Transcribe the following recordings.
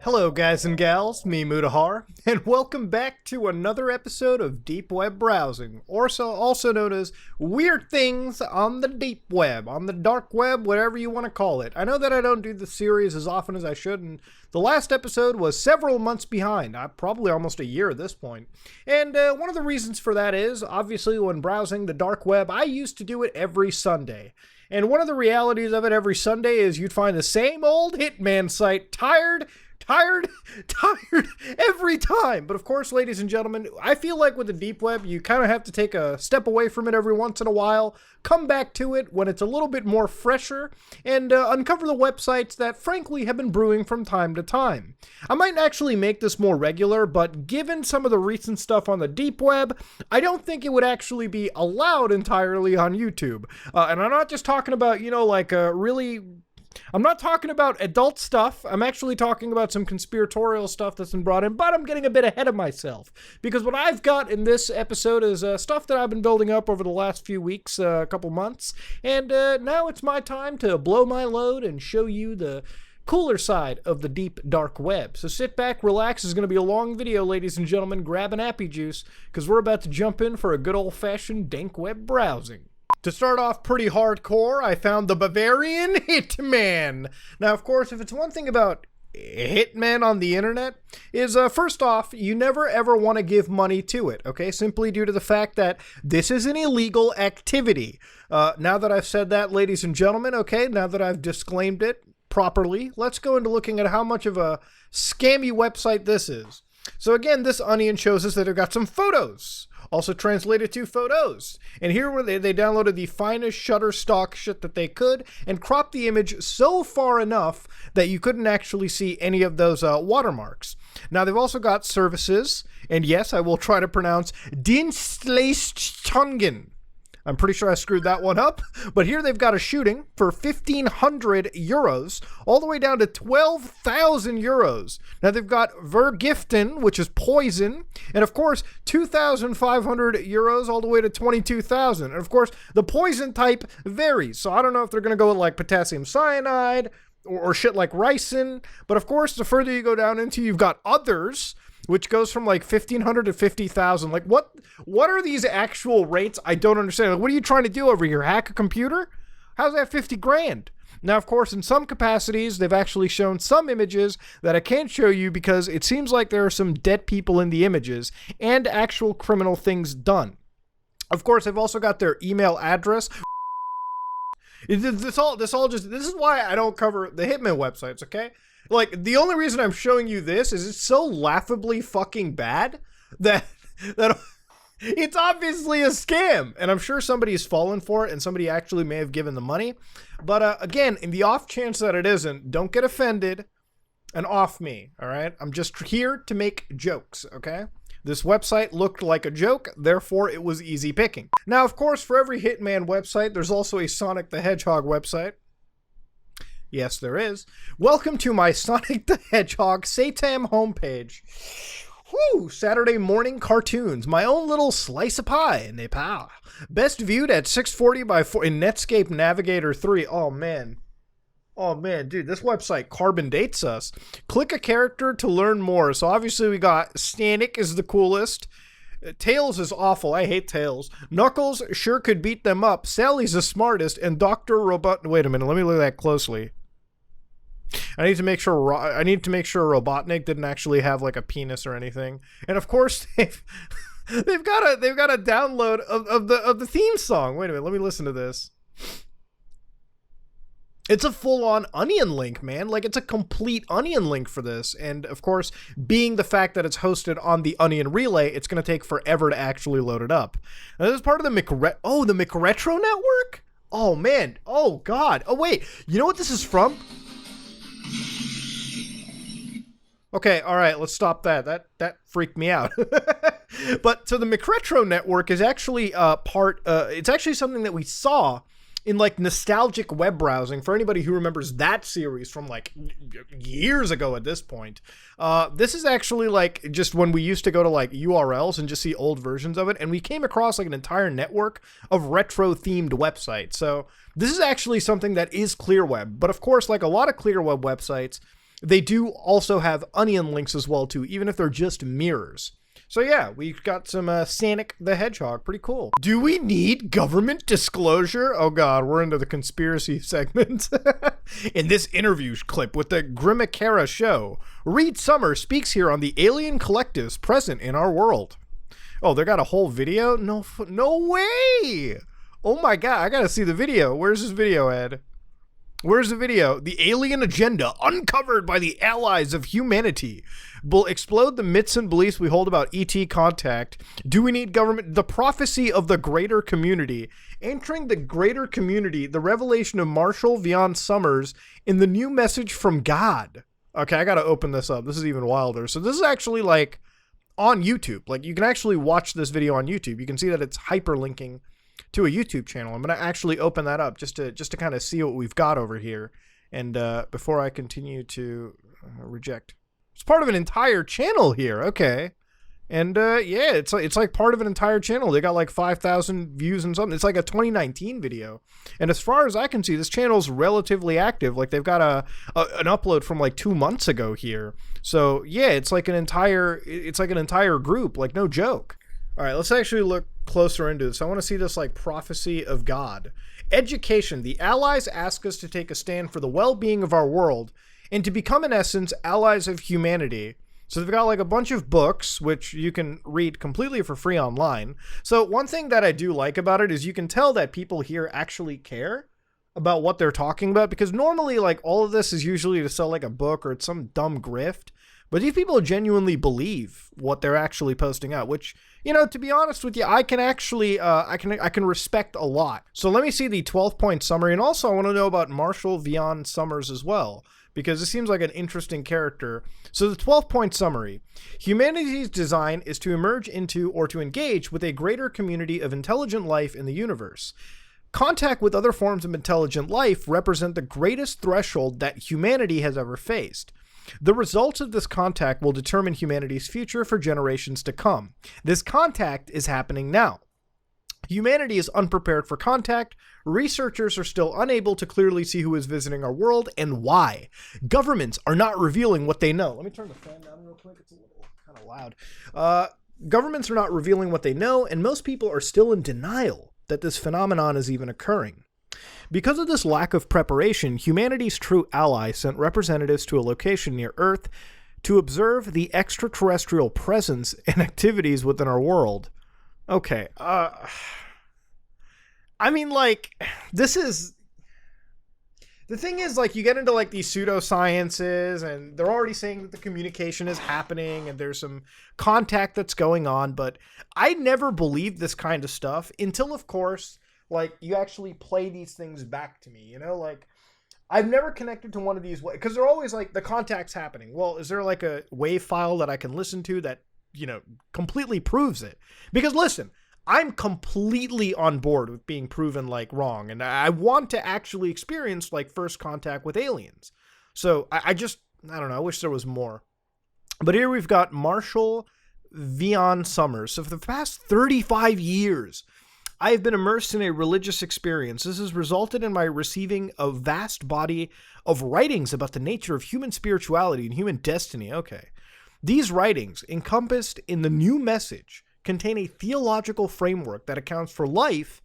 Hello guys and gals, me Mutahar, and welcome back to another episode of Deep Web Browsing, also known as Weird Things on the Deep Web, on the Dark Web, whatever you want to call it. I know that I don't do the series as often as I should, and the last episode was several months behind, probably almost a year at this point. And one of the reasons for that is, obviously when browsing the Dark Web, I used to do it every Sunday. And one of the realities of it every Sunday is you'd find the same old Hitman site, tired every time. But of course, ladies and gentlemen, I feel like with the deep web, you kind of have to take a step away from it every once in a while, come back to it when it's a little bit more fresher, and uncover the websites that frankly have been brewing from time to time. I might actually make this more regular, but given some of the recent stuff on the deep web, I don't think it would actually be allowed entirely on YouTube. And I'm not just talking about, I'm not talking about adult stuff. I'm actually talking about some conspiratorial stuff that's been brought in, but I'm getting a bit ahead of myself. Because what I've got in this episode is stuff that I've been building up over the last few weeks, a couple months. And now it's my time to blow my load and show you the cooler side of the deep, dark web. So sit back, relax. It's going to be a long video, ladies and gentlemen. Grab an appy juice, because we're about to jump in for a good old-fashioned dank web browsing. To start off pretty hardcore, I found the Bavarian Hitman. Now, of course, if it's one thing about hitmen on the internet, is first off, you never ever want to give money to it, okay? Simply due to the fact that this is an illegal activity. Now that I've said that, ladies and gentlemen, okay, now that I've disclaimed it properly, let's go into looking at how much of a scammy website this is. So again, this onion shows us that they've got some photos. Also translated to photos. And here where they downloaded the finest Shutterstock shit that they could and cropped the image so far enough that you couldn't actually see any of those watermarks. Now they've also got services, and yes, I will try to pronounce Dienstleistungen. I'm pretty sure I screwed that one up, but here they've got a shooting for 1,500 euros, all the way down to 12,000 euros. Now they've got Vergiften, which is poison, and of course 2,500 euros all the way to 22,000. And of course the poison type varies, so I don't know if they're going to go with like potassium cyanide or shit like ricin, but of course the further you go down into, you've got others, which goes from like 1,500 to 50,000. Like what are these actual rates? I don't understand. Like, what are you trying to do over here? Hack a computer? How's that 50 grand? Now, of course, in some capacities, they've actually shown some images that I can't show you because it seems like there are some dead people in the images and actual criminal things done. Of course, they've also got their email address. This is why I don't cover the Hitman websites, okay? Like, the only reason I'm showing you this is it's so laughably fucking bad that it's obviously a scam. And I'm sure somebody's fallen for it and somebody actually may have given the money. But again, in the off chance that it isn't, don't get offended and off me, all right? I'm just here to make jokes, okay? This website looked like a joke, therefore it was easy picking. Now, of course, for every Hitman website, there's also a Sonic the Hedgehog website. Yes, there is. Welcome to my Sonic the Hedgehog Satan homepage. Whew, Saturday morning cartoons. My own little slice of pie in Nepal. Best viewed at 640 by 4 in Netscape Navigator 3. Oh, man. Oh, man, dude, this website carbon dates us. Click a character to learn more. So obviously we got Stanik is the coolest. Tails is awful. I hate Tails. Knuckles sure could beat them up. Sally's the smartest. And Dr. Robot... Wait a minute. Let me look at that closely. I need to make sure Robotnik didn't actually have like a penis or anything. And of course they've got a download of the theme song. Wait a minute, let me listen to this. It's a full-on onion link, man. Like, it's a complete onion link for this. And of course, being the fact that it's hosted on the Onion Relay, it's going to take forever to actually load it up. Now, this is part of the the McRetro network? Oh man. Oh god. Oh wait. You know what this is from? Okay, all right, let's stop that. That freaked me out. But so the McRetro network is actually it's actually something that we saw in like nostalgic web browsing. For anybody who remembers that series from like years ago at this point, this is actually like just when we used to go to like URLs and just see old versions of it, and we came across like an entire network of retro themed websites. So this is actually something that is clear web, but of course, like a lot of clear web websites, they do also have onion links as well too, even if they're just mirrors. So yeah, we've got some Sonic the Hedgehog. Pretty cool. Do we need government disclosure? Oh god, we're into the conspiracy segment. In this interview clip with the Grimacera show, Reed Summer speaks here on the alien collectives present in our world. Oh, they got a whole video? No way! Oh my god, I gotta see the video. Where's this video, Ed? Where's the video? The alien agenda uncovered by the allies of humanity will explode the myths and beliefs we hold about ET contact. Do we need government? The prophecy of the greater community. Entering the greater community, the revelation of Marshall Vion Summers in the new message from God. Okay, I gotta open this up. This is even wilder. So this is actually like on YouTube. Like you can actually watch this video on YouTube. You can see that it's hyperlinking to a YouTube channel. I'm going to actually open that up just to kind of see what we've got over here. And before I continue to reject. It's part of an entire channel here. Okay. And yeah, it's like part of an entire channel. They got like 5,000 views and something. It's like a 2019 video. And as far as I can see, this channel's relatively active. Like they've got an upload from like 2 months ago here. So yeah, it's like an entire group, like no joke. All right, let's actually look closer into this. I want to see this like prophecy of God. Education. The allies ask us to take a stand for the well-being of our world and to become, in essence, allies of humanity. So they've got like a bunch of books, which you can read completely for free online. So one thing that I do like about it is you can tell that people here actually care about what they're talking about, because normally like all of this is usually to sell like a book or it's some dumb grift. But these people genuinely believe what they're actually posting out, which, you know, to be honest with you, I can actually, I can respect a lot. So let me see the 12-point summary. And also I want to know about Marshall Vion Summers as well, because it seems like an interesting character. So the 12-point summary: humanity's design is to emerge into or to engage with a greater community of intelligent life in the universe. Contact with other forms of intelligent life represent the greatest threshold that humanity has ever faced. The results of this contact will determine humanity's future for generations to come. This contact is happening now. Humanity is unprepared for contact. Researchers are still unable to clearly see who is visiting our world and why. Governments are not revealing what they know. Let me turn the fan down real quick. It's a little kind of loud. Governments are not revealing what they know, and most people are still in denial that this phenomenon is even occurring. Because of this lack of preparation, humanity's true ally sent representatives to a location near Earth to observe the extraterrestrial presence and activities within our world. Okay, I mean, like, this is... The thing is, like, you get into, like, these pseudosciences, and they're already saying that the communication is happening, and there's some contact that's going on, but I never believed this kind of stuff until, of course, like, you actually play these things back to me, you know? Like, I've never connected to one of these, because they're always like, the contact's happening. Well, is there like a WAV file that I can listen to that, you know, completely proves it? Because listen, I'm completely on board with being proven like wrong, and I want to actually experience like first contact with aliens. So I don't know, I wish there was more. But here we've got Marshall Vion Summers. So for the past 35 years, I have been immersed in a religious experience. This has resulted in my receiving a vast body of writings about the nature of human spirituality and human destiny. Okay. These writings, encompassed in the new message, contain a theological framework that accounts for life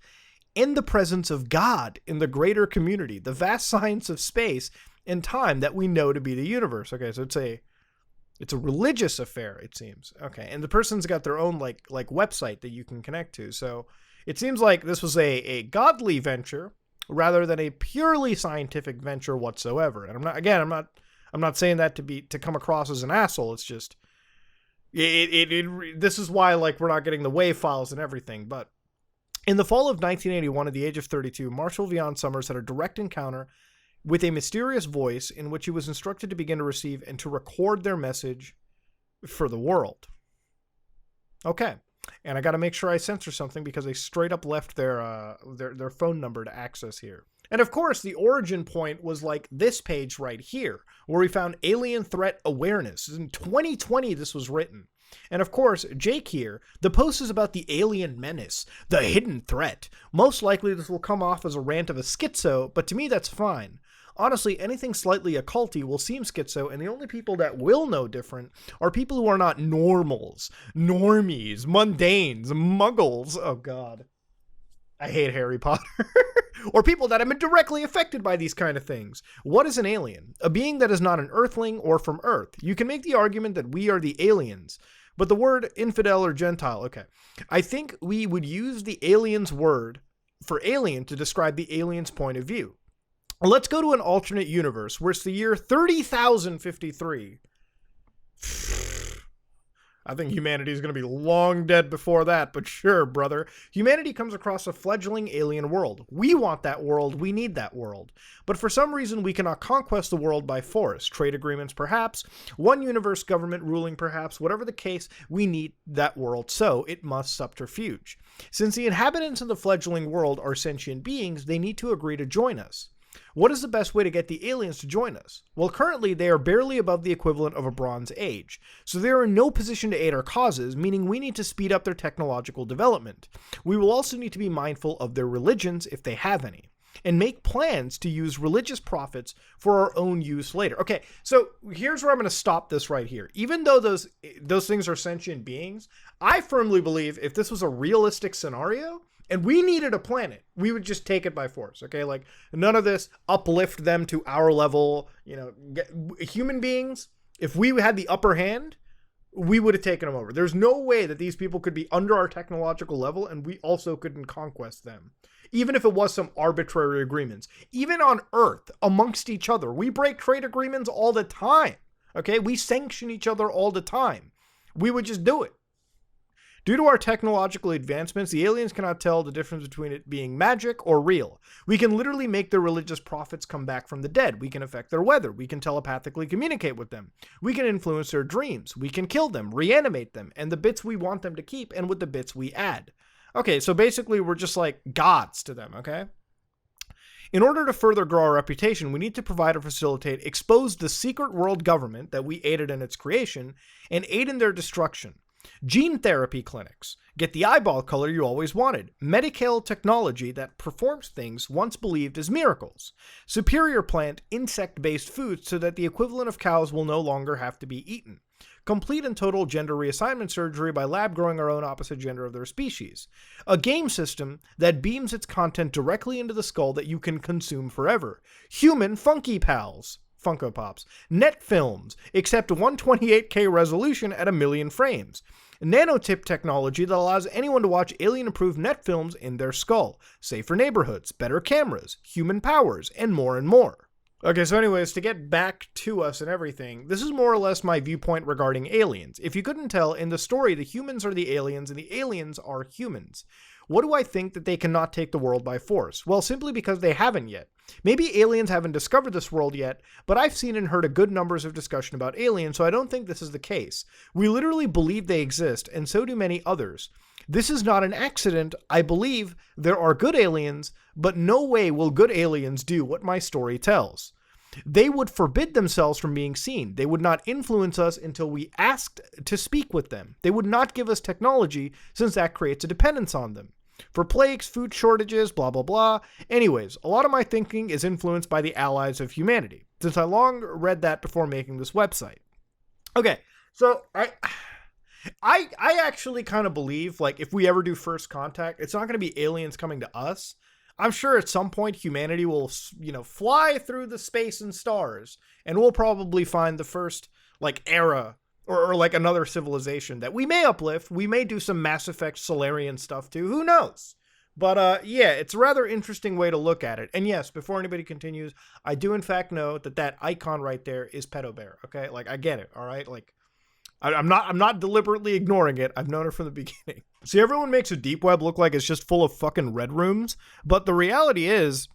in the presence of God in the greater community, the vast science of space and time that we know to be the universe. Okay, so it's a religious affair, it seems. Okay, and the person's got their own like website that you can connect to. So it seems like this was a godly venture rather than a purely scientific venture whatsoever. And I'm not saying that to come across as an asshole. It's just this is why like we're not getting the WAV files and everything. But in the fall of 1981, at the age of 32, Marshall Vion Summers had a direct encounter with a mysterious voice in which he was instructed to begin to receive and to record their message for the world. Okay. And I got to make sure I censor something because they straight up left their phone number to access here. And of course, the origin point was like this page right here, where we found alien threat awareness. In 2020, this was written. And of course, Jake here, the post is about the alien menace, the hidden threat. Most likely this will come off as a rant of a schizo, but to me that's fine. Honestly, anything slightly occulty will seem schizo, and the only people that will know different are people who are not normals, normies, mundanes, muggles. Oh god. I hate Harry Potter. Or people that have been directly affected by these kind of things. What is an alien? A being that is not an earthling or from Earth. You can make the argument that we are the aliens, but the word infidel or Gentile, okay. I think we would use the alien's word for alien to describe the alien's point of view. Let's go to an alternate universe where it's the year 30,053. I think humanity is going to be long dead before that, but sure, brother. Humanity comes across a fledgling alien world. We want that world. We need that world. But for some reason, we cannot conquest the world by force. Trade agreements, perhaps. One universe government ruling, perhaps. Whatever the case, we need that world, so it must subterfuge. Since the inhabitants of the fledgling world are sentient beings, they need to agree to join us. What is the best way to get the aliens to join us? Well, currently they are barely above the equivalent of a Bronze Age, so they are in no position to aid our causes, meaning we need to speed up their technological development. We will also need to be mindful of their religions, if they have any, and make plans to use religious profits for our own use later. Okay, so here's where I'm going to stop this right here. Even though those things are sentient beings, I firmly believe if this was a realistic scenario, and we needed a planet, we would just take it by force, okay? Like, none of this uplift them to our level, human beings, if we had the upper hand, we would have taken them over. There's no way that these people could be under our technological level and we also couldn't conquest them. Even if it was some arbitrary agreements. Even on Earth, amongst each other, we break trade agreements all the time, okay? We sanction each other all the time. We would just do it. Due to our technological advancements, the aliens cannot tell the difference between it being magic or real. We can literally make their religious prophets come back from the dead. We can affect their weather. We can telepathically communicate with them. We can influence their dreams. We can kill them, reanimate them, and the bits we want them to keep and with the bits we add. Okay, so basically we're just like gods to them, okay? In order to further grow our reputation, we need to provide or facilitate, expose the secret world government that we aided in its creation, and aid in their destruction. Gene therapy clinics. Get the eyeball color you always wanted. Medical technology that performs things once believed as miracles. Superior plant, insect-based foods so that the equivalent of cows will no longer have to be eaten. Complete and total gender reassignment surgery by lab growing our own opposite gender of their species. A game system that beams its content directly into the skull that you can consume forever. Human Funky Pals. Funko Pops. Net films, except 128K resolution at 1,000,000 frames. Nanotip technology that allows anyone to watch alien-approved net films in their skull. Safer neighborhoods, better cameras, human powers, and more and more. Okay, so anyways, to get back to us and everything, this is more or less my viewpoint regarding aliens. If you couldn't tell, in the story, the humans are the aliens and the aliens are humans. What do I think that they cannot take the world by force? Well, simply because they haven't yet. Maybe aliens haven't discovered this world yet, but I've seen and heard a good numbers of discussion about aliens, so I don't think this is the case. We literally believe they exist, and so do many others. This is not an accident. I believe there are good aliens, but no way will good aliens do what my story tells. They would forbid themselves from being seen. They would not influence us until we asked to speak with them. They would not give us technology, since that creates a dependence on them. For plagues, food shortages, blah, blah, blah. Anyways, a lot of my thinking is influenced by the allies of humanity, since I long read that before making this website. Okay, so I actually kind of believe, like, if we ever do first contact, it's not going to be aliens coming to us. I'm sure at some point humanity will, fly through the space and stars, and we'll probably find the first, era or like another civilization that we may uplift. We may do some Mass Effect Solarian stuff too. Who knows? But yeah, it's a rather interesting way to look at it. And yes, before anybody continues, I do in fact know that icon right there is Pedo Bear. Okay, I get it. All right, I'm not deliberately ignoring it. I've known it from the beginning. See, everyone makes a deep web look like it's just full of fucking red rooms, but the reality is,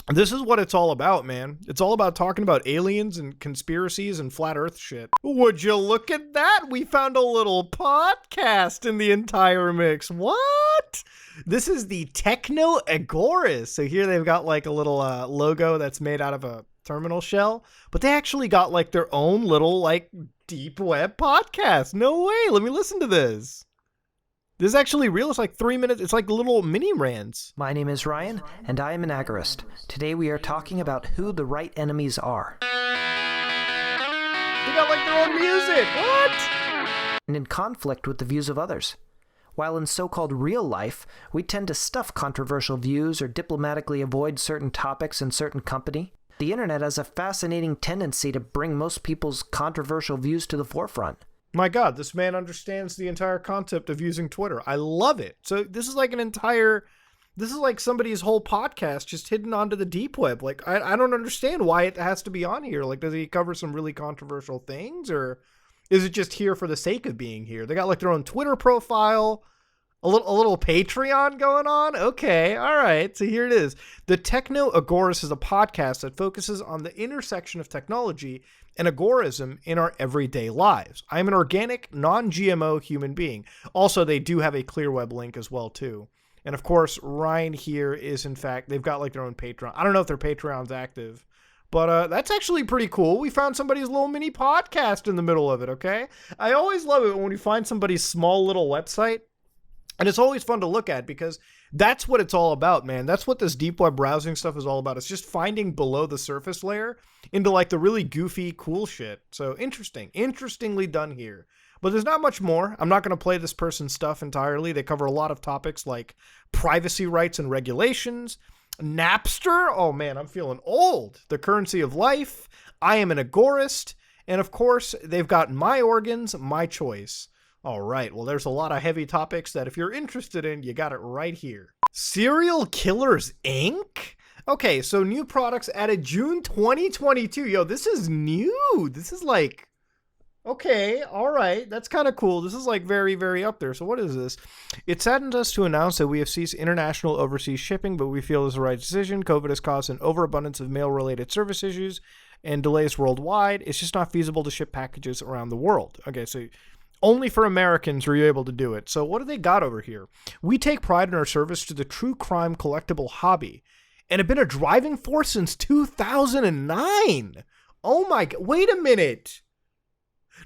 this is what it's all about, man. It's all about talking about aliens and conspiracies and flat earth shit. Would you look at that? We found a little podcast in the entire mix. What? This is the Techno Agoros. So here they've got a little logo that's made out of a terminal shell, but they actually got their own little deep web podcast. No way. Let me listen to this. This is actually real. It's like 3 minutes. It's like little mini rants. My name is Ryan, and I am an agorist. Today we are talking about who the right enemies are. They got like their own music. What? And in conflict with the views of others. While in so-called real life, we tend to stuff controversial views or diplomatically avoid certain topics in certain company, the internet has a fascinating tendency to bring most people's controversial views to the forefront. My God, this man understands the entire concept of using Twitter. I love it. So this is like this is like somebody's whole podcast just hidden onto the deep web. Like, I don't understand why it has to be on here. Like, does he cover some really controversial things, or is it just here for the sake of being here? They got like their own Twitter profile, a little Patreon going on. Okay, all right. So here it is. The Techno Agoros is a podcast that focuses on the intersection of technology and agorism in our everyday lives. I am an organic, non-GMO human being. Also, they do have a clear web link as well too. And of course, Ryan here is, in fact, they've got like their own Patreon. I don't know if their Patreon's active, but that's actually pretty cool. We found somebody's little mini podcast in the middle of it, okay? I always love it when we find somebody's small little website. And it's always fun to look at because that's what it's all about, man. That's what this deep web browsing stuff is all about. It's just finding below the surface layer into like the really goofy, cool shit. So interestingly done here. But there's not much more. I'm not going to play this person's stuff entirely. They cover a lot of topics like privacy rights and regulations, Napster. Oh man, I'm feeling old. The currency of life. I am an agorist. And of course, they've got my organs, my choice. All right, well, there's a lot of heavy topics that if you're interested in, you got it right here. Serial Killers, Inc.? Okay, so new products added June 2022. Yo, this is new. This is like, okay, all right, that's kind of cool. This is like very, very up there. So what is this? It saddens us to announce that we have ceased international overseas shipping, but we feel it's the right decision. COVID has caused an overabundance of mail-related service issues and delays worldwide. It's just not feasible to ship packages around the world. Okay, so only for Americans are you able to do it. So what do they got over here? We take pride in our service to the true crime collectible hobby and have been a driving force since 2009. Oh my God, wait a minute.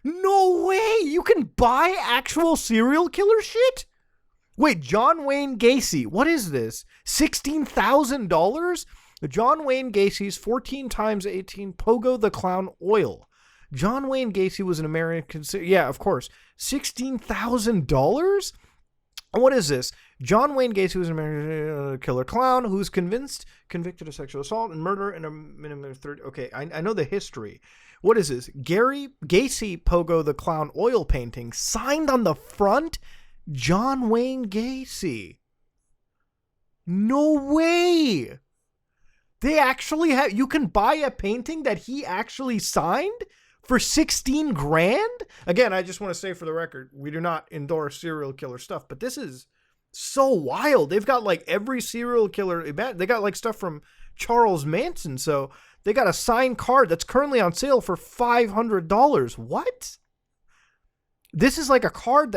No way, you can buy actual serial killer shit? Wait, John Wayne Gacy, what is this? $16,000? John Wayne Gacy's 14 times 18 Pogo the Clown oil. John Wayne Gacy was an American... Yeah, of course. $16,000? What is this? John Wayne Gacy was an American killer clown who was convicted of sexual assault and murder in a minimum of 30... Okay, I know the history. What is this? Gary Gacy Pogo the Clown oil painting signed on the front? John Wayne Gacy. No way! They actually have... You can buy a painting that he actually signed? For 16 grand? Again, I just want to say for the record, we do not endorse serial killer stuff, but this is so wild. They've got like every serial killer, they got like stuff from Charles Manson. So they got a signed card that's currently on sale for $500. What? This is like a card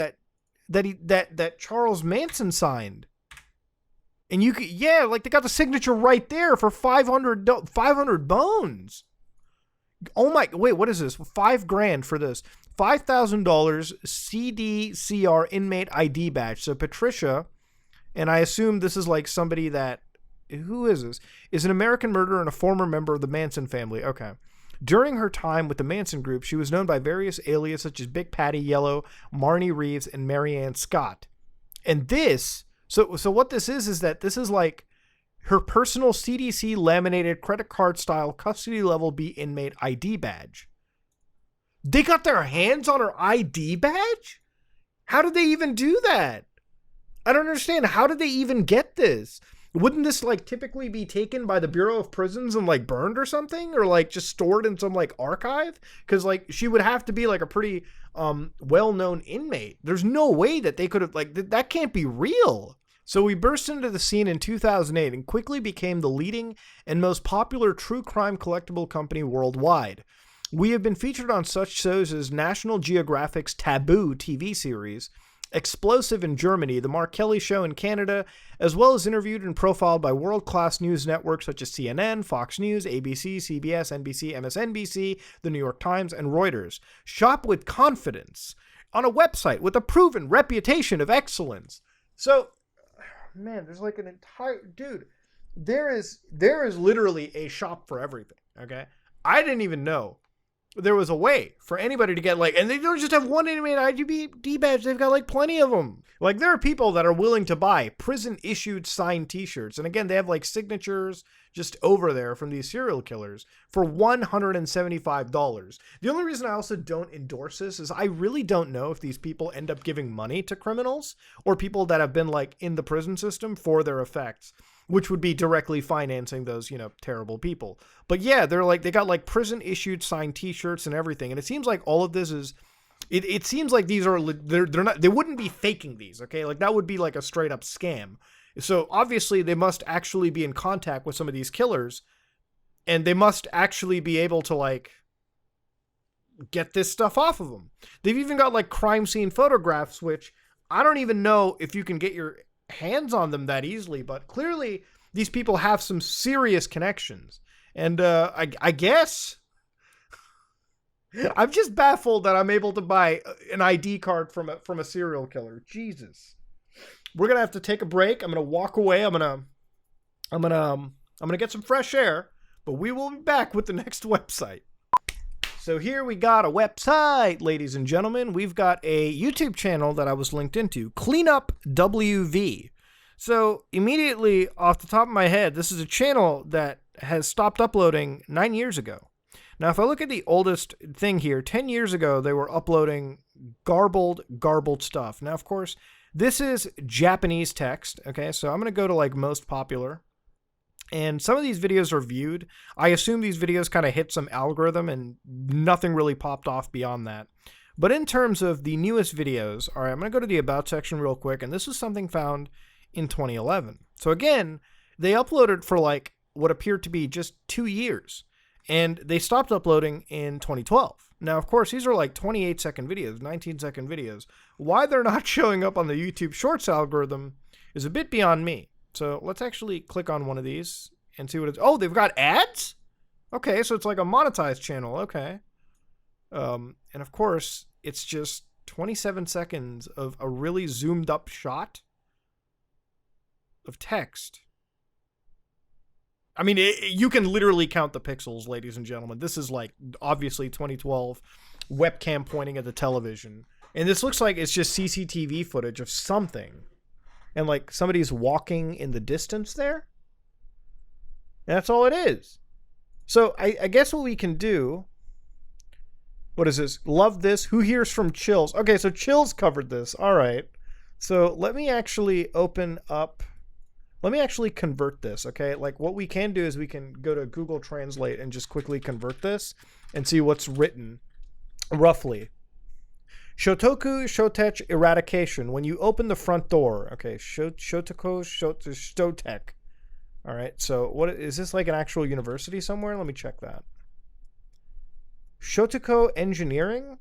that Charles Manson signed. And you could, yeah, like they got the signature right there for 500 bones. Oh my, wait, what is this? $5,000 for this. $5,000 CDCR inmate ID badge. So Patricia, and I assume this is like somebody that, who is this? Is an American murderer and a former member of the Manson family. Okay. During her time with the Manson group, she was known by various aliases such as Big Patty Yellow, Marnie Reeves, and Marianne Scott. And this, so what this is that this is like her personal CDC laminated credit card style custody level B inmate ID badge. They got their hands on her ID badge? How did they even do that? I don't understand. How did they even get this? Wouldn't this like typically be taken by the Bureau of Prisons and like burned or something, or like just stored in some like archive? Because like she would have to be like a pretty well-known inmate. There's no way that they could have like that can't be real. So we burst into the scene in 2008 and quickly became the leading and most popular true crime collectible company worldwide. We have been featured on such shows as National Geographic's Taboo TV series Explosive in Germany, The Mark Kelly Show in Canada, as well as interviewed and profiled by world-class news networks such as CNN, Fox News, ABC, CBS, NBC, MSNBC, The New York Times, and Reuters. Shop with confidence on a website with a proven reputation of excellence. So, man, there's like an entire... Dude, there is literally a shop for everything, okay? I didn't even know there was a way for anybody to get like, and they don't just have one animated IGB badge, they've got like plenty of them. Like there are people that are willing to buy prison issued signed t-shirts. And again, they have like signatures just over there from these serial killers for $175. The only reason I also don't endorse this is I really don't know if these people end up giving money to criminals or people that have been like in the prison system for their effects, which would be directly financing those, terrible people. But yeah, they got like prison issued signed t-shirts and everything. And it seems like all of this is, it seems like these are, they're not, they wouldn't be faking these. Okay. Like that would be like a straight up scam. So obviously they must actually be in contact with some of these killers and they must actually be able to like get this stuff off of them. They've even got like crime scene photographs, which I don't even know if you can get your hands on them that easily, but clearly these people have some serious connections. And I guess I'm just baffled that I'm able to buy an ID card from a serial killer. Jesus. We're gonna have to take a break. I'm gonna walk away. I'm gonna get some fresh air, but we will be back with the next website. So here we got a website, ladies and gentlemen. We've got a YouTube channel that I was linked into, CleanupWV. So immediately off the top of my head, this is a channel that has stopped uploading 9 years ago. Now, if I look at the oldest thing here, 10 years ago, they were uploading garbled stuff. Now, of course, this is Japanese text. Okay, so I'm going to go to like most popular. And some of these videos are viewed. I assume these videos kind of hit some algorithm and nothing really popped off beyond that. But in terms of the newest videos, all right, I'm going to go to the About section real quick. And this is something found in 2011. So again, they uploaded for like what appeared to be just 2 years. And they stopped uploading in 2012. Now, of course, these are like 28-second videos, 19-second videos. Why they're not showing up on the YouTube Shorts algorithm is a bit beyond me. So let's actually click on one of these and see what it's... Oh, they've got ads? Okay, so it's like a monetized channel. Okay. And of course, it's just 27 seconds of a really zoomed up shot of text. I mean, you can literally count the pixels, ladies and gentlemen. This is like, obviously, 2012 webcam pointing at the television. And this looks like it's just CCTV footage of something. And like somebody's walking in the distance there. And that's all it is. So I guess what we can do... What is this? Love this. Who hears from Chills? Okay, so Chills covered this. All right. So let me actually open up... Let me actually convert this, okay? Like what we can do is we can go to Google Translate and just quickly convert this and see what's written roughly. Shotoku Shotech eradication. When you open the front door, okay, Shotoko Shotech. All right, so what is this, like an actual university somewhere? Let me check that. Shotoko engineering?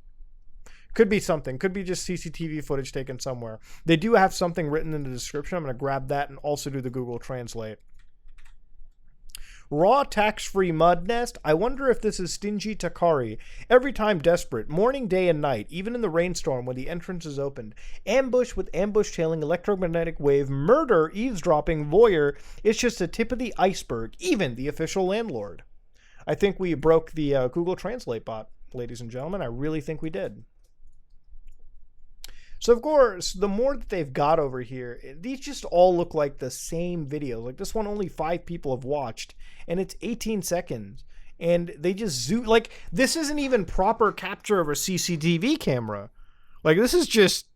Could be something. Could be just CCTV footage taken somewhere. They do have something written in the description. I'm going to grab that and also do the Google Translate. Raw tax-free mud nest. I wonder if this is Stingy Takari. Every time desperate. Morning, day, and night. Even in the rainstorm when the entrance is opened. Ambush with ambush-tailing electromagnetic wave. Murder, eavesdropping, voyeur. It's just the tip of the iceberg. Even the official landlord. I think we broke the Google Translate bot, ladies and gentlemen. I really think we did. So, of course, the more that they've got over here, these just all look like the same videos. Like this one, only 5 people have watched, and it's 18 seconds. And they just zoom, like, this isn't even proper capture of a CCTV camera. Like, this is just,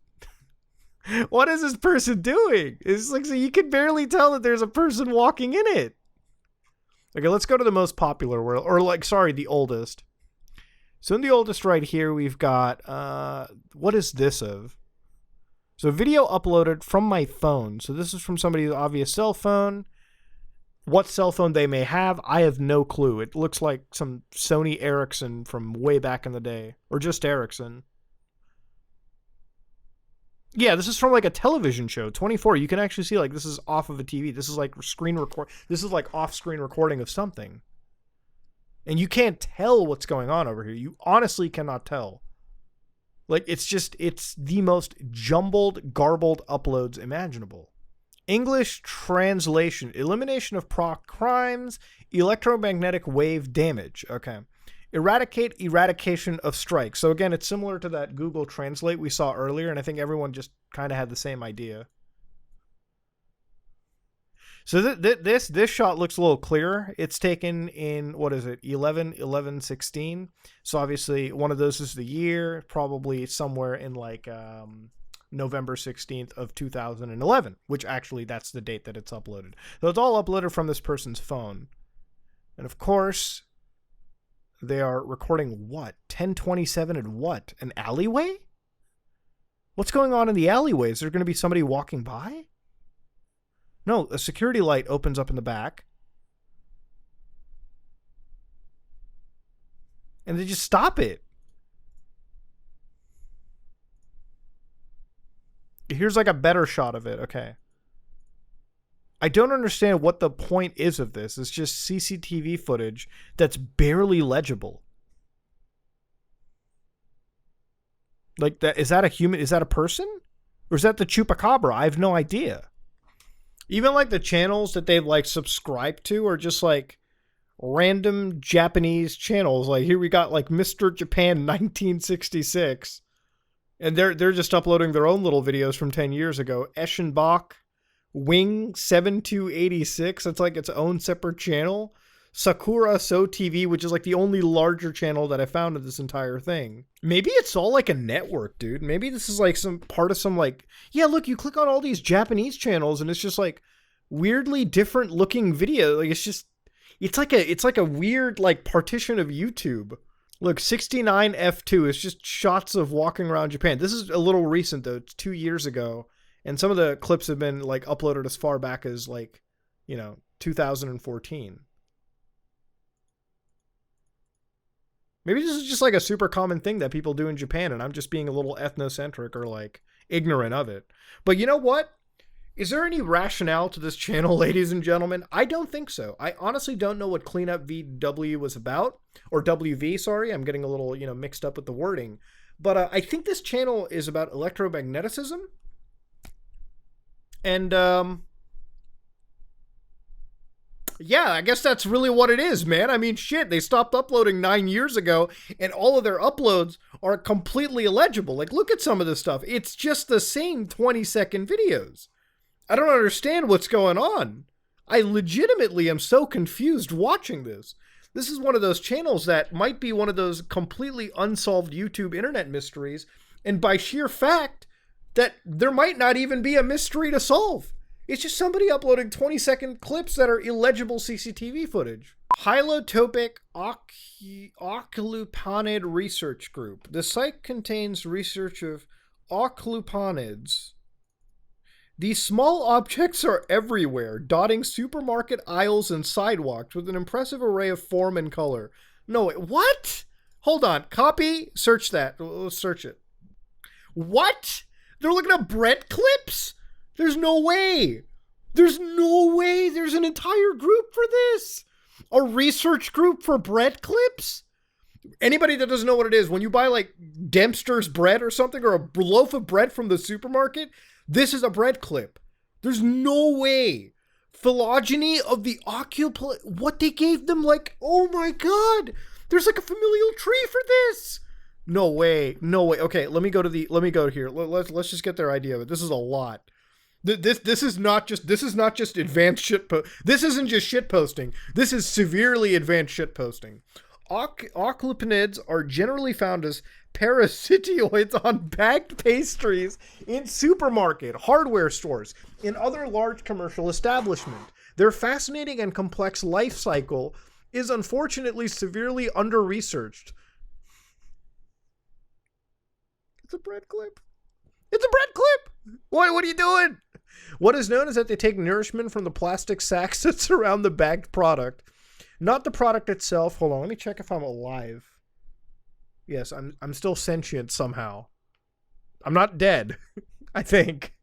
what is this person doing? It's like, so you can barely tell that there's a person walking in it. Okay, let's go to the most popular world, or like, sorry, the oldest. So in the oldest right here, we've got, what is this of? So video uploaded from my phone. So this is from somebody's obvious cell phone. What cell phone they may have, I have no clue. It looks like some Sony Ericsson from way back in the day. Or just Ericsson. Yeah, this is from like a television show, 24. You can actually see like this is off of a TV. This is like screen record. This is like off-screen recording of something. And you can't tell what's going on over here. You honestly cannot tell. Like, it's the most jumbled, garbled uploads imaginable. English translation, elimination of crimes, electromagnetic wave damage. Okay. Eradication of strikes. So again, it's similar to that Google Translate we saw earlier, and I think everyone just kind of had the same idea. So this shot looks a little clearer. It's taken in, what is it, 11/11/16. So obviously one of those is the year, probably somewhere in like November 16th of 2011, which actually that's the date that it's uploaded. So it's all uploaded from this person's phone. And of course, they are recording what? 1027 in what? An alleyway? What's going on in the alleyway? Is there going to be somebody walking by? No, a security light opens up in the back. And they just stop it. Here's like a better shot of it. Okay. I don't understand what the point is of this. It's just CCTV footage that's barely legible. Like that, is that a human? Is that a person? Or is that the chupacabra? I have no idea. Even like the channels that they've like subscribed to are just like random Japanese channels. Like here we got like Mr. Japan 1966. And they're just uploading their own little videos from 10 years ago. Eschenbach Wing 7286. That's like its own separate channel. Sakura So TV, which is like the only larger channel that I found of this entire thing. Maybe it's all like a network, dude. Maybe this is like some part of some like, yeah, look, you click on all these Japanese channels and it's just like weirdly different looking video. Like it's like a weird like partition of YouTube. Look, 69F2 is just shots of walking around Japan. This is a little recent though. It's 2 years ago. And some of the clips have been like uploaded as far back as like, 2014. Maybe this is just like a super common thing that people do in Japan and I'm just being a little ethnocentric or like ignorant of it. But you know what? Is there any rationale to this channel, ladies and gentlemen? I don't think so. I honestly don't know what CleanupWV was about. Or WV, sorry. I'm getting a little, mixed up with the wording. But I think this channel is about electromagneticism. And, yeah, I guess that's really what it is, man. I mean, shit, they stopped uploading 9 years ago, and all of their uploads are completely illegible. Like, look at some of this stuff. It's just the same 20-second videos. I don't understand what's going on. I legitimately am so confused watching this. This is one of those channels that might be one of those completely unsolved YouTube internet mysteries, and by sheer fact, that there might not even be a mystery to solve. It's just somebody uploading 20-second clips that are illegible CCTV footage. Hylotopic Ocul Research Group. The site contains research of oculupanids. These small objects are everywhere, dotting supermarket aisles and sidewalks with an impressive array of form and color. No, wait, what? Hold on. Copy, search that. Let's search it. What? They're looking at bread clips? There's no way. There's no way there's an entire group for this. A research group for bread clips? Anybody that doesn't know what it is, when you buy like Dempster's bread or something, or a loaf of bread from the supermarket, this is a bread clip. There's no way. Phylogeny of the ocupant, what they gave them, like, oh my God, there's like a familial tree for this. No way. No way. Okay, let me go here. Let's just get their idea of it. This is a lot. This is not just advanced shit this isn't just shit posting. This is severely advanced shit posting. Oculupanids are generally found as parasitoids on bagged pastries in supermarket, hardware stores, and other large commercial establishments. Their fascinating and complex life cycle is unfortunately severely under-researched. It's a bread clip. It's a bread clip. What are you doing? What is known is that they take nourishment from the plastic sacks that surround the bagged product. Not the product itself. Hold on, let me check if I'm alive. Yes, I'm still sentient somehow. I'm not dead, I think.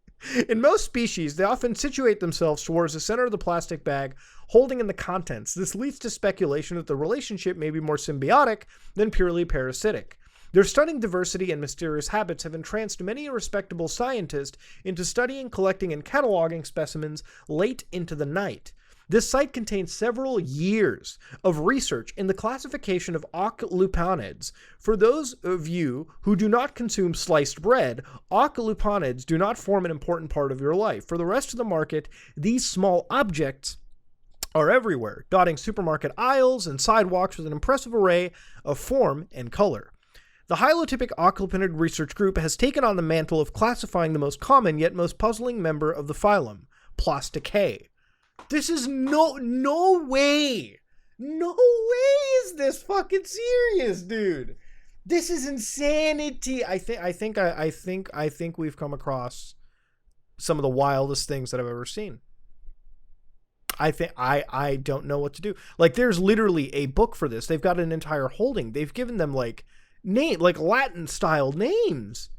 In most species, they often situate themselves towards the center of the plastic bag, holding in the contents. This leads to speculation that the relationship may be more symbiotic than purely parasitic. Their stunning diversity and mysterious habits have entranced many a respectable scientist into studying, collecting, and cataloging specimens late into the night. This site contains several years of research in the classification of occulupanids. For those of you who do not consume sliced bread, occulupanids do not form an important part of your life. For the rest of the market, these small objects are everywhere, dotting supermarket aisles and sidewalks with an impressive array of form and color. The Hylotopic Ocul research group has taken on the mantle of classifying the most common yet most puzzling member of the phylum, Plasticae. This is no way is this fucking serious, dude. This is insanity. I think we've come across some of the wildest things that I've ever seen. I don't know what to do. Like, there's literally a book for this. They've got an entire holding. They've given them like Latin style names.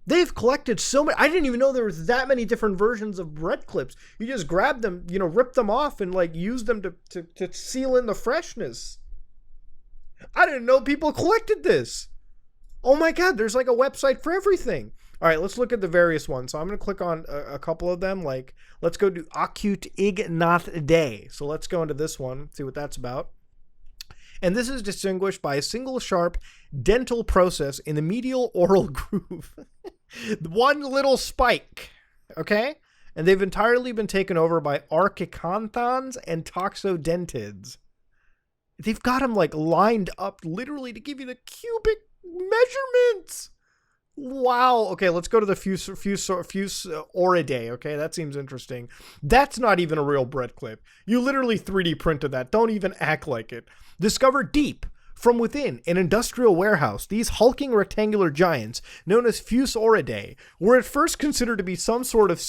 They've collected so many. I didn't even know there was that many different versions of bread clips. You just grab them, rip them off and like use them to seal in the freshness. I didn't know people collected this. Oh my God, there's like a website for everything. All right, let's look at the various ones. So I'm going to click on a couple of them. Like, let's go to Acute Ignath Day. So let's go into this one, see what that's about. And this is distinguished by a single sharp dental process in the medial oral groove. One little spike, okay? And they've entirely been taken over by archicanthons and toxodentids. They've got them like lined up literally to give you the cubic measurements. Wow. Okay, let's go to the fuse Oridae. Okay, that seems interesting. That's not even a real bread clip. You literally 3D printed that. Don't even act like it. Discovered deep from within an industrial warehouse, these hulking rectangular giants, known as fuse Oridae, were at first considered to be some sort of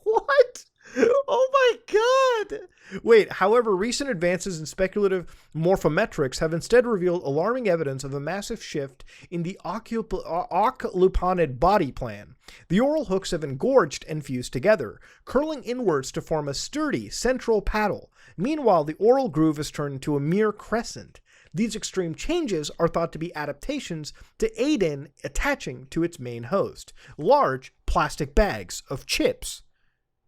What? Oh my God. Wait, however, recent advances in speculative morphometrics have instead revealed alarming evidence of a massive shift in the oculupanid body plan. The oral hooks have engorged and fused together, curling inwards to form a sturdy central paddle. Meanwhile, the oral groove is turned into a mere crescent. These extreme changes are thought to be adaptations to aid in attaching to its main host, large plastic bags of chips.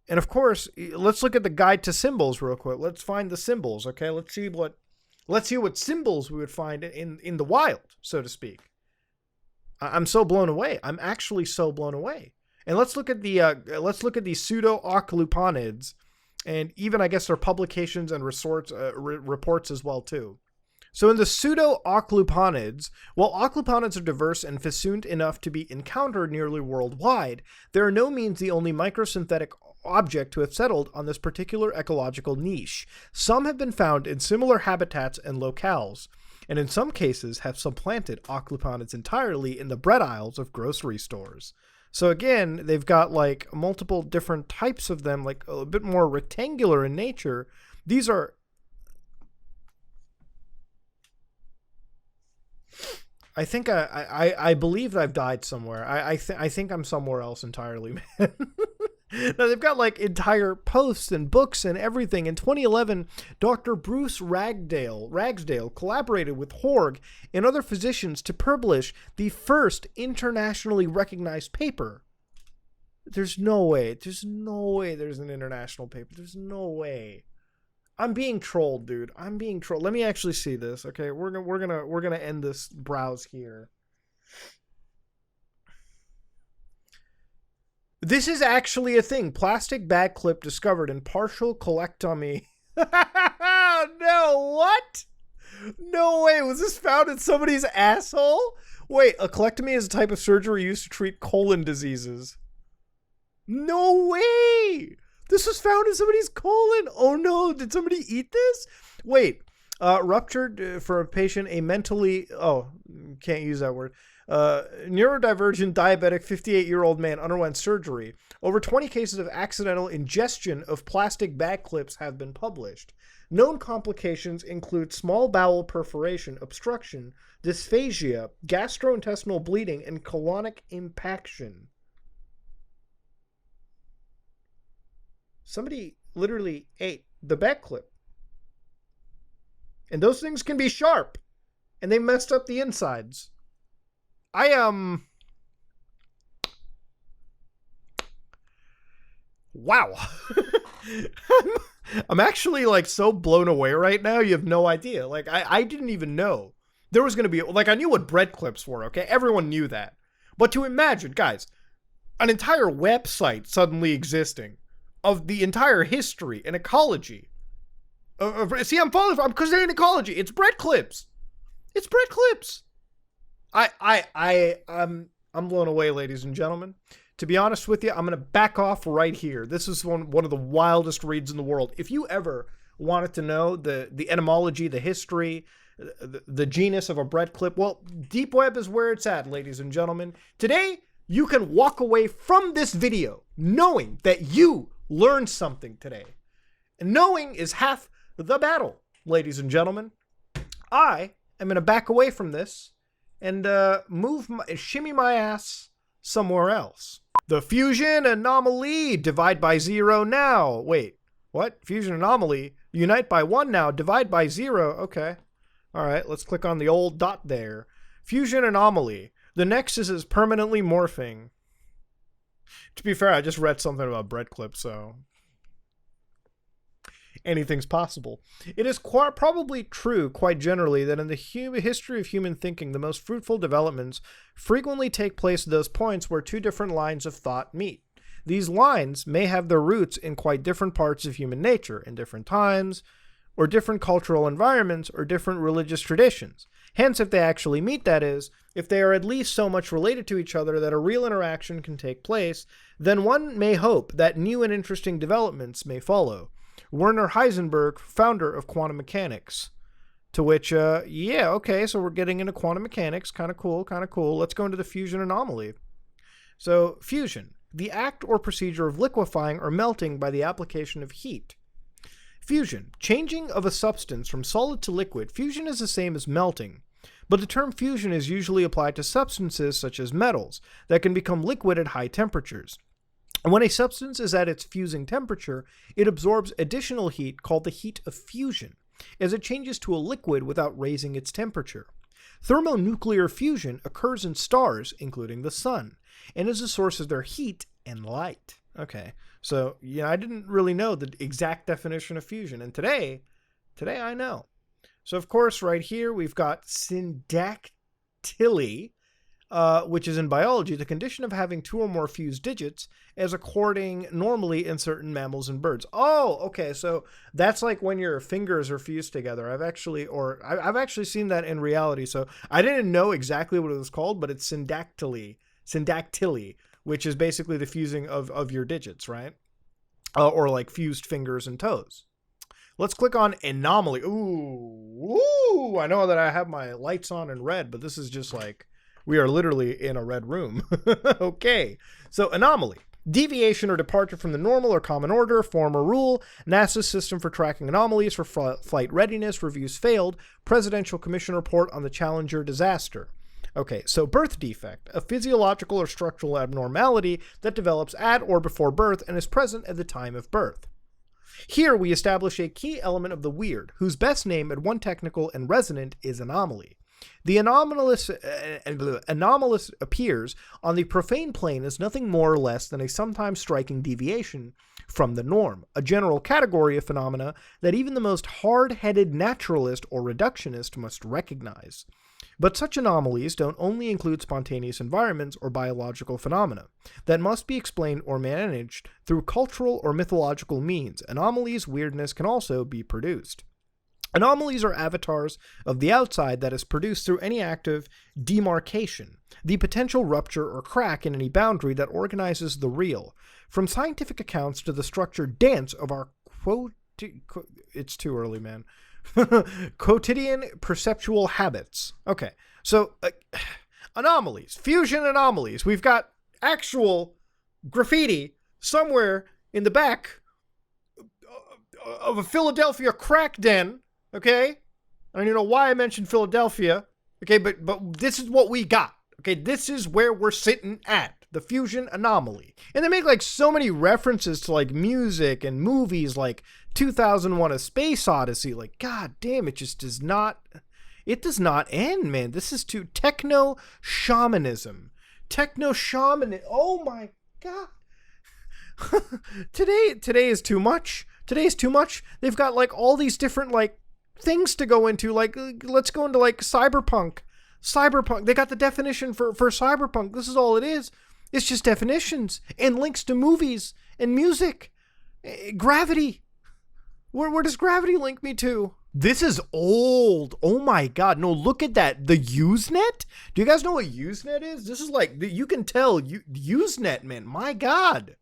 And of course, let's look at the guide to symbols real quick. Let's find the symbols, okay? Let's see what symbols we would find in the wild, so to speak. I'm so blown away. I'm actually so blown away. And let's look at the pseudo-occulupanids, and even I guess their publications and reports as well too. So in the pseudo-occulupanids, while occulupanids are diverse and festooned enough to be encountered nearly worldwide, they are no means the only microsynthetic object to have settled on this particular ecological niche. Some have been found in similar habitats and locales, and in some cases have supplanted occulupanids entirely in the bread aisles of grocery stores. So again, they've got like multiple different types of them, like a bit more rectangular in nature. These are... I think I believe that I've died somewhere. I think I'm somewhere else entirely, man. Now, they've got like entire posts and books and everything. In 2011, Dr. Bruce Ragsdale collaborated with Horg and other physicians to publish the first internationally recognized paper. There's no way there's an international paper. There's no way. I'm being trolled, dude. I'm being trolled. Let me actually see this. Okay, we're gonna end this browse here. This is actually a thing. Plastic bag clip discovered in partial colectomy. No, what? No way. Was this found in somebody's asshole? Wait, a colectomy is a type of surgery used to treat colon diseases. No way. This was found in somebody's colon. Oh no, did somebody eat this? Wait, ruptured for a patient, a mentally, can't use that word. Neurodivergent diabetic 58-year-old man underwent surgery. Over 20 cases of accidental ingestion of plastic bag clips have been published. Known complications include small bowel perforation, obstruction, dysphagia, gastrointestinal bleeding, and colonic impaction. Somebody literally ate the back clip. And those things can be sharp. And they messed up the insides. Wow. I'm actually like so blown away right now. You have no idea. Like I didn't even know there was going to be, like, I knew what bread clips were. Okay. Everyone knew that. But to imagine, guys, an entire website suddenly existing of the entire history and ecology. See, I'm because they're in ecology. It's bread clips. It's bread clips. I'm blown away, ladies and gentlemen. To be honest with you, I'm going to back off right here. This is one of the wildest reads in the world. If you ever wanted to know the etymology, the history, the genus of a bread clip, well, Deep Web is where it's at, ladies and gentlemen. Today, you can walk away from this video knowing that you learned something today. And knowing is half the battle, ladies and gentlemen. I am going to back away from this and shimmy my ass somewhere else. The fusion anomaly, divide by 0 now. Wait, what? Fusion anomaly, unite by 1 now, divide by 0. Okay. All right, let's click on the old dot there. Fusion anomaly. The nexus is permanently morphing. To be fair, I just read something about bread clips, so anything's possible. It is probably true, quite generally, that in the history of human thinking, the most fruitful developments frequently take place at those points where two different lines of thought meet. These lines may have their roots in quite different parts of human nature, in different times, or different cultural environments, or different religious traditions. Hence, if they actually meet, that is, if they are at least so much related to each other that a real interaction can take place, then one may hope that new and interesting developments may follow. Werner Heisenberg, founder of quantum mechanics. To which, yeah, okay, so we're getting into quantum mechanics. Kind of cool, kind of cool. Let's go into the fusion anomaly. So, fusion, the act or procedure of liquefying or melting by the application of heat. Fusion, changing of a substance from solid to liquid. Fusion is the same as melting, but the term fusion is usually applied to substances such as metals that can become liquid at high temperatures. And when a substance is at its fusing temperature, it absorbs additional heat called the heat of fusion, as it changes to a liquid without raising its temperature. Thermonuclear fusion occurs in stars, including the sun, and is a source of their heat and light. Okay, so yeah, I didn't really know the exact definition of fusion, and today I know. So of course, right here we've got syndactyly, which is in biology the condition of having two or more fused digits, as occurring normally in certain mammals and birds. Oh, okay, so that's like when your fingers are fused together. I've actually seen that in reality. So I didn't know exactly what it was called, but it's syndactyly, which is basically the fusing of your digits, right? Or like fused fingers and toes. Let's click on Anomaly. Ooh, I know that I have my lights on in red, but this is just like, we are literally in a red room. Okay, so Anomaly. Deviation or departure from the normal or common order, form or rule. NASA's system for tracking anomalies for flight readiness reviews failed. Presidential Commission report on the Challenger disaster. Okay, so birth defect, a physiological or structural abnormality that develops at or before birth and is present at the time of birth. Here we establish a key element of the weird, whose best name at one technical and resonant is anomaly. The anomalous appears on the profane plane as nothing more or less than a sometimes striking deviation from the norm, a general category of phenomena that even the most hard-headed naturalist or reductionist must recognize. But such anomalies don't only include spontaneous environments or biological phenomena that must be explained or managed through cultural or mythological means. Anomalies' weirdness can also be produced. Anomalies are avatars of the outside that is produced through any act of demarcation, the potential rupture or crack in any boundary that organizes the real. From scientific accounts to the structured dance of our it's too early, man. Quotidian perceptual habits. Okay, so anomalies, fusion anomalies. We've got actual graffiti somewhere in the back of a Philadelphia crack den, okay? I don't even know why I mentioned Philadelphia, okay, but this is what we got, okay? This is where we're sitting at, the Fusion Anomaly. And they make like so many references to like music and movies like 2001: A Space Odyssey. Like, god damn, it just does not end, man. This is too techno shamanism. Oh my god. Today is too much. Today is too much. They've got like all these different like things to go into. Like, let's go into like cyberpunk. They got the definition for cyberpunk. This is all it is. It's just definitions and links to movies and music. Gravity. Where does gravity link me to? This is old. Oh my god. No, look at that. The Usenet? Do you guys know what Usenet is? This is like, you can tell Usenet, man. My god.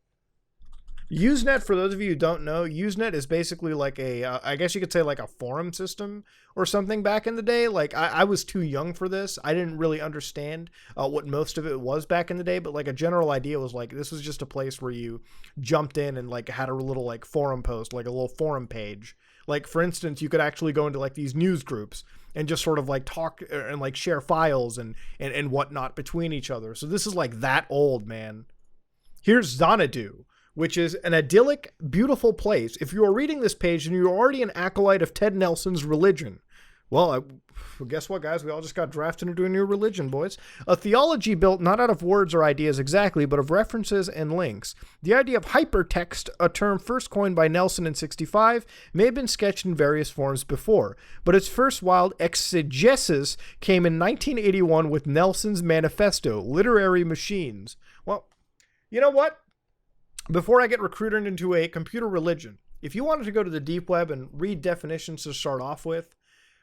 Usenet, for those of you who don't know, Usenet is basically like a, I guess you could say like a forum system or something back in the day. Like, I was too young for this. I didn't really understand what most of it was back in the day, but like a general idea was like, this was just a place where you jumped in and like had a little like forum post, like a little forum page. Like, for instance, you could actually go into like these news groups and just sort of like talk and like share files and whatnot between each other. So this is like that old, man. Here's Xanadu, which is an idyllic, beautiful place. If you are reading this page and you're already an acolyte of Ted Nelson's religion, well, guess what, guys? We all just got drafted into a new religion, boys. A theology built not out of words or ideas exactly, but of references and links. The idea of hypertext, a term first coined by Nelson in '65, may have been sketched in various forms before, but its first wild exegesis came in 1981 with Nelson's manifesto, Literary Machines. Well, you know what? Before I get recruited into a computer religion, if you wanted to go to the deep web and read definitions to start off with,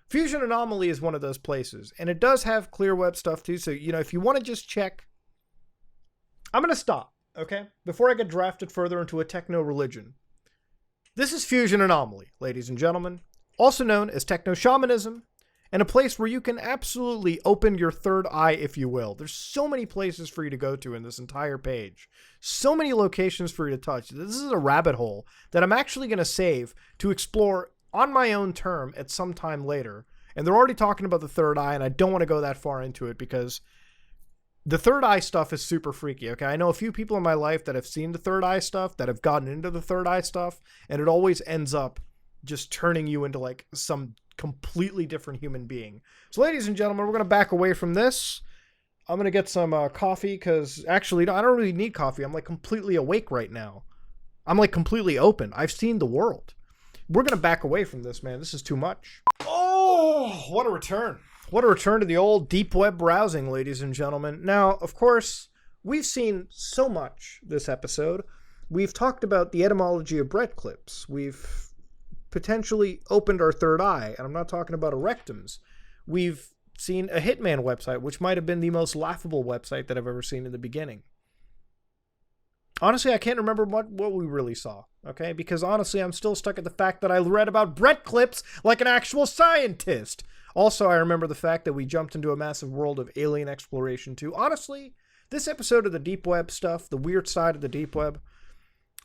Fusion Anomaly is one of those places. And it does have clear web stuff too. So, you know, if you want to just check, I'm going to stop, okay? Before I get drafted further into a techno religion. This is Fusion Anomaly, ladies and gentlemen, also known as techno shamanism, and a place where you can absolutely open your third eye, if you will. There's so many places for you to go to in this entire page. So many locations for you to touch. This is a rabbit hole that I'm actually going to save to explore on my own term at some time later. And they're already talking about the third eye, and I don't want to go that far into it because the third eye stuff is super freaky, okay? I know a few people in my life that have seen the third eye stuff, that have gotten into the third eye stuff, and it always ends up just turning you into like some completely different human being. So ladies and gentlemen, we're going to back away from this. I'm going to get some coffee because actually, I don't really need coffee. I'm like completely awake right now. I'm like completely open. I've seen the world. We're going to back away from this, man. This is too much. Oh, what a return. What a return to the old deep web browsing, ladies and gentlemen. Now, of course, we've seen so much this episode. We've talked about the etymology of bread clips. We've potentially opened our third eye, and I'm not talking about erectums. We've seen a Hitman website, which might have been the most laughable website that I've ever seen in the beginning. Honestly, I can't remember what we really saw, okay? Because honestly, I'm still stuck at the fact that I read about bread clips like an actual scientist. Also, I remember the fact that we jumped into a massive world of alien exploration too. Honestly, this episode of the deep web stuff, the weird side of the deep web,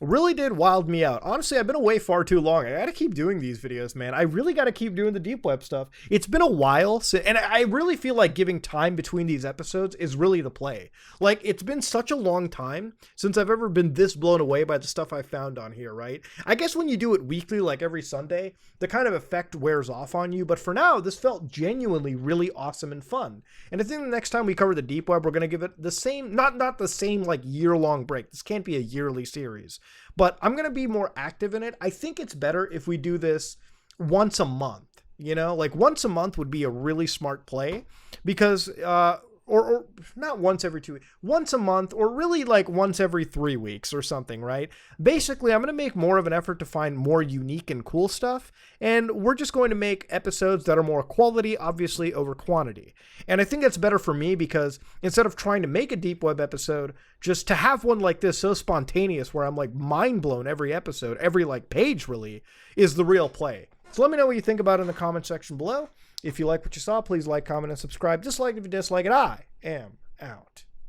really did wild me out. Honestly, I've been away far too long. I gotta keep doing these videos, man. I really gotta keep doing the deep web stuff. It's been a while, and I really feel like giving time between these episodes is really the play. Like, it's been such a long time since I've ever been this blown away by the stuff I found on here, right? I guess when you do it weekly, like every Sunday, the kind of effect wears off on you, but for now, this felt genuinely really awesome and fun. And I think the next time we cover the deep web, we're gonna give it the same, not the same like year-long break. This can't be a yearly series. But I'm going to be more active in it. I think it's better if we do this once a month, you know, like once a month would be a really smart play because, or not once every 2 weeks, once a month, or really like once every 3 weeks or something, right? Basically, I'm going to make more of an effort to find more unique and cool stuff. And we're just going to make episodes that are more quality, obviously, over quantity. And I think that's better for me because instead of trying to make a deep web episode, just to have one like this so spontaneous where I'm like mind blown every episode, every like page really, is the real play. So let me know what you think about it in the comment section below. If you like what you saw, please like, comment, and subscribe. Dislike if you dislike it. I am out.